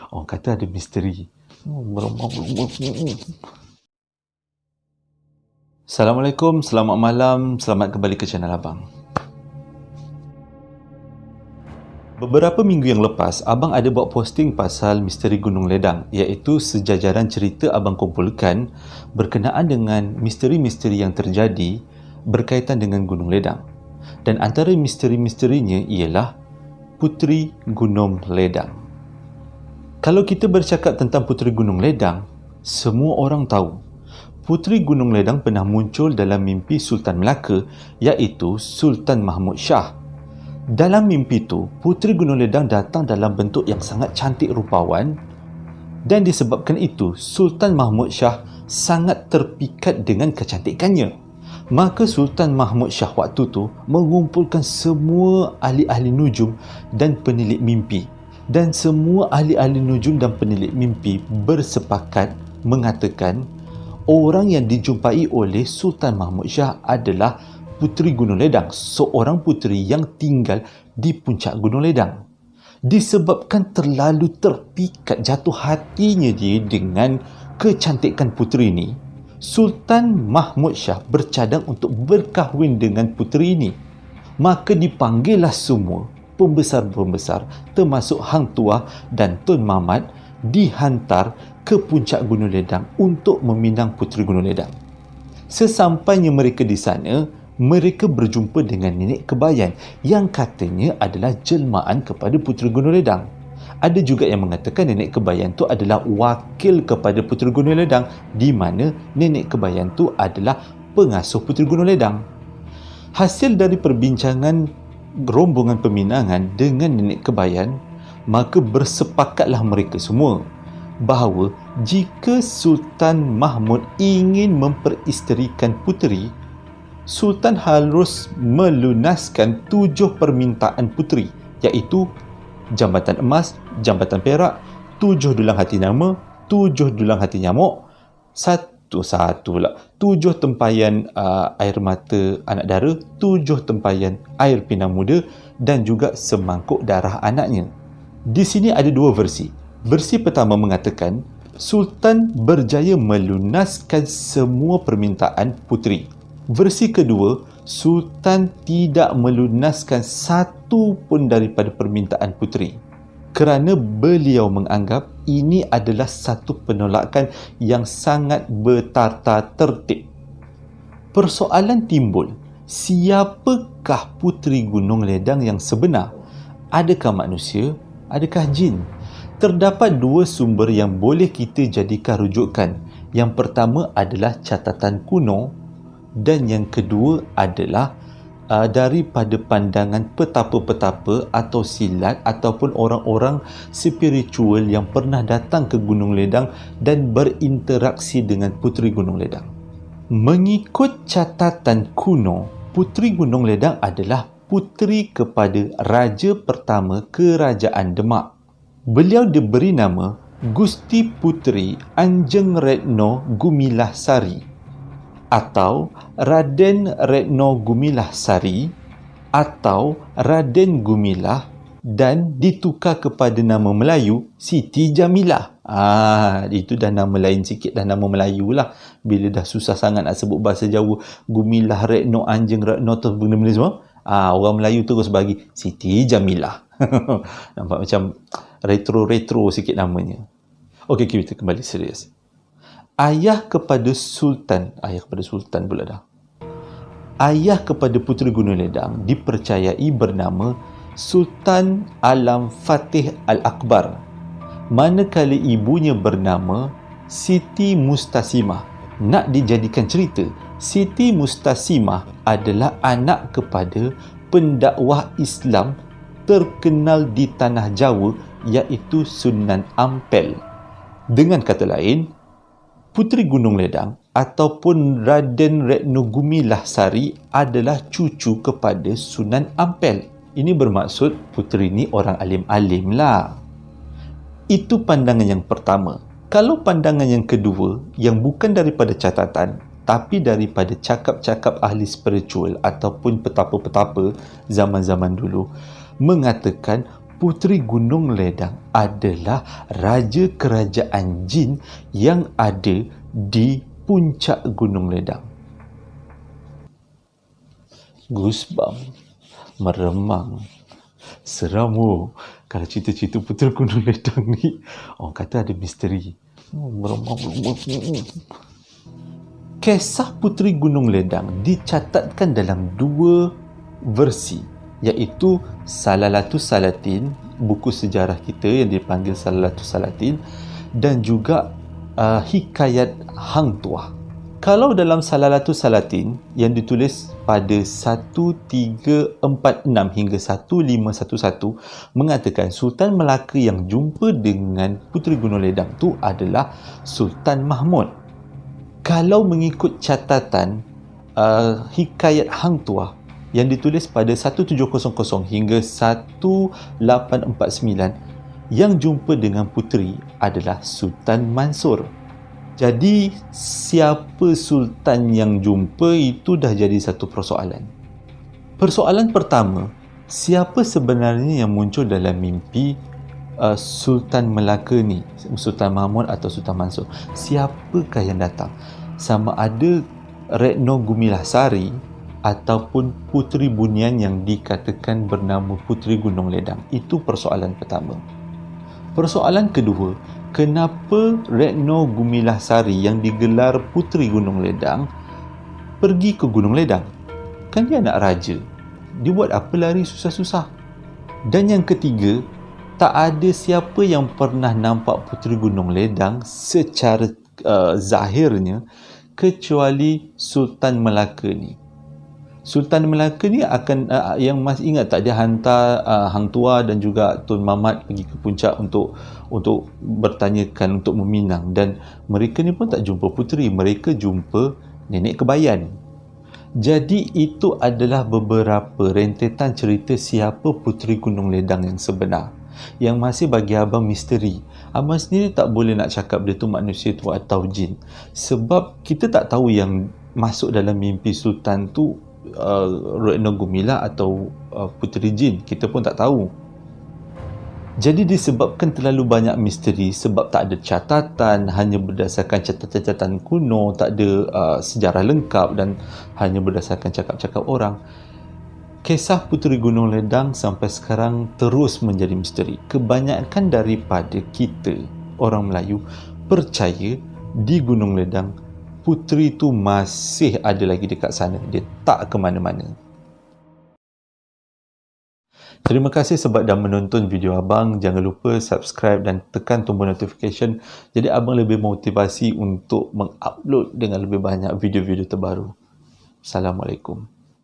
Orang kata ada misteri. Assalamualaikum, selamat malam, selamat kembali ke channel Abang. Beberapa minggu yang lepas, Abang ada buat posting pasal misteri Gunung Ledang, iaitu sejajaran cerita Abang kumpulkan berkenaan dengan misteri-misteri yang terjadi berkaitan dengan Gunung Ledang. Dan antara misteri-misterinya ialah Puteri Gunung Ledang. Kalau kita bercakap tentang Puteri Gunung Ledang, semua orang tahu Puteri Gunung Ledang pernah muncul dalam mimpi Sultan Melaka, iaitu Sultan Mahmud Shah. Dalam mimpi itu, Puteri Gunung Ledang datang dalam bentuk yang sangat cantik rupawan, dan disebabkan itu, Sultan Mahmud Shah sangat terpikat dengan kecantikannya. Maka Sultan Mahmud Shah waktu itu mengumpulkan semua ahli-ahli nujum dan penilik mimpi. Dan semua ahli-ahli nujum dan penilik mimpi bersepakat mengatakan orang yang dijumpai oleh Sultan Mahmud Shah adalah Puteri Gunung Ledang, seorang puteri yang tinggal di puncak Gunung Ledang. Disebabkan terlalu terpikat jatuh hatinya dia dengan kecantikan puteri ini, Sultan Mahmud Shah bercadang untuk berkahwin dengan puteri ini. Maka dipanggillah semua pembesar-pembesar termasuk Hang Tuah dan Tun Mamat dihantar ke puncak Gunung Ledang untuk meminang Puteri Gunung Ledang. Sesampainya mereka di sana, mereka berjumpa dengan Nenek Kebayan yang katanya adalah jelmaan kepada Puteri Gunung Ledang. Ada juga yang mengatakan Nenek Kebayan tu adalah wakil kepada Puteri Gunung Ledang, di mana Nenek Kebayan tu adalah pengasuh Puteri Gunung Ledang. Hasil dari perbincangan rombongan peminangan dengan Nenek Kebayan, maka bersepakatlah mereka semua bahawa jika Sultan Mahmud ingin memperisterikan puteri, Sultan harus melunaskan 7 permintaan puteri, iaitu jambatan emas, jambatan perak, 7 dulang hati nama, 7 dulang hati nyamuk, 7 tempayan air mata anak dara, 7 tempayan air pinang muda dan juga semangkuk darah anaknya. Di sini ada 2 versi. Versi pertama mengatakan Sultan berjaya melunaskan semua permintaan puteri. Versi kedua, Sultan tidak melunaskan satu pun daripada permintaan puteri kerana beliau menganggap ini adalah satu penolakan yang sangat bertata tertib. Persoalan timbul, siapakah Puteri Gunung Ledang yang sebenar? Adakah manusia? Adakah jin? Terdapat 2 sumber yang boleh kita jadikan rujukan. Yang pertama adalah catatan kuno dan yang kedua adalah daripada pandangan petapa-petapa atau silat ataupun orang-orang spiritual yang pernah datang ke Gunung Ledang dan berinteraksi dengan Puteri Gunung Ledang. Mengikut catatan kuno, Puteri Gunung Ledang adalah puteri kepada Raja pertama Kerajaan Demak. Beliau diberi nama Gusti Puteri Anjeng Retno Gumilah Sari atau Raden Retno Gumilah Sari atau Raden Gumilah dan ditukar kepada nama Melayu Siti Jamilah. Itu dah nama lain sikit, dah nama Melayu lah. Bila dah susah sangat nak sebut bahasa Jawa, Gumilah Retno Anjeng Retno tu benda-benda semua, orang Melayu terus bagi Siti Jamilah. Nampak macam retro-retro sikit namanya. Okey, kita kembali serius. Ayah kepada Sultan pula dah. Ayah kepada Puteri Gunung Ledang dipercayai bernama Sultan Alam Fatih Al-Akbar, manakala ibunya bernama Siti Mustasimah. Nak dijadikan cerita, Siti Mustasimah adalah anak kepada pendakwah Islam terkenal di tanah Jawa, iaitu Sunan Ampel. Dengan kata lain, Puteri Gunung Ledang ataupun Raden Retno Gumilah Sari adalah cucu kepada Sunan Ampel. Ini bermaksud puteri ni orang alim-alim lah. Itu pandangan yang pertama. Kalau pandangan yang kedua, yang bukan daripada catatan tapi daripada cakap-cakap ahli spiritual ataupun petapa-petapa zaman-zaman dulu, mengatakan Puteri Gunung Ledang adalah raja kerajaan jin yang ada di puncak Gunung Ledang. Goosebumps, meremang, seram. Kalau cerita-cerita Puteri Gunung Ledang ni, orang kata ada misteri. Meremang. Kisah Puteri Gunung Ledang dicatatkan dalam 2 versi, iaitu Salalatus Salatin, buku sejarah kita yang dipanggil Salalatus Salatin, dan juga Hikayat Hang Tuah. Kalau dalam Salalatus Salatin yang ditulis pada 1346 hingga 1511 mengatakan Sultan Melaka yang jumpa dengan Puteri Gunung Ledang tu adalah Sultan Mahmud. Kalau mengikut catatan Hikayat Hang Tuah yang ditulis pada 1700 hingga 1849, yang jumpa dengan puteri adalah Sultan Mansur. Jadi siapa sultan yang jumpa itu dah jadi satu persoalan. Persoalan pertama, siapa sebenarnya yang muncul dalam mimpi Sultan Melaka ni, Sultan Mahmud atau Sultan Mansur? Siapakah yang datang? Sama ada Retno Gumilasari ataupun Puteri Bunian yang dikatakan bernama Puteri Gunung Ledang. Itu persoalan pertama. Persoalan kedua, kenapa Retno Gumilasari yang digelar Puteri Gunung Ledang pergi ke Gunung Ledang? Kan dia anak raja. Dia buat apa lari susah-susah? Dan yang ketiga, tak ada siapa yang pernah nampak Puteri Gunung Ledang secara zahirnya kecuali Sultan Melaka ni. Sultan Melaka ni akan yang masih ingat tak, dia hantar Hang Tuah dan juga Tun Mamat pergi ke puncak untuk bertanyakan, untuk meminang, dan mereka ni pun tak jumpa puteri, mereka jumpa Nenek Kebayan. Jadi itu adalah beberapa rentetan cerita siapa Puteri Gunung Ledang yang sebenar, yang masih bagi abang misteri. Abang sendiri tak boleh nak cakap dia tu manusia tu atau jin, sebab kita tak tahu yang masuk dalam mimpi sultan tu Retno Gumila atau puteri jin. Kita pun tak tahu. Jadi disebabkan terlalu banyak misteri, sebab tak ada catatan, hanya berdasarkan catatan-catatan kuno, tak ada sejarah lengkap dan hanya berdasarkan cakap-cakap orang, kisah Puteri Gunung Ledang sampai sekarang terus menjadi misteri. Kebanyakan daripada kita, orang Melayu, percaya di Gunung Ledang puteri tu masih ada lagi dekat sana. Dia tak ke mana-mana. Terima kasih sebab dah menonton video abang. Jangan lupa subscribe dan tekan tombol notification, jadi abang lebih motivasi untuk mengupload dengan lebih banyak video-video terbaru. Assalamualaikum.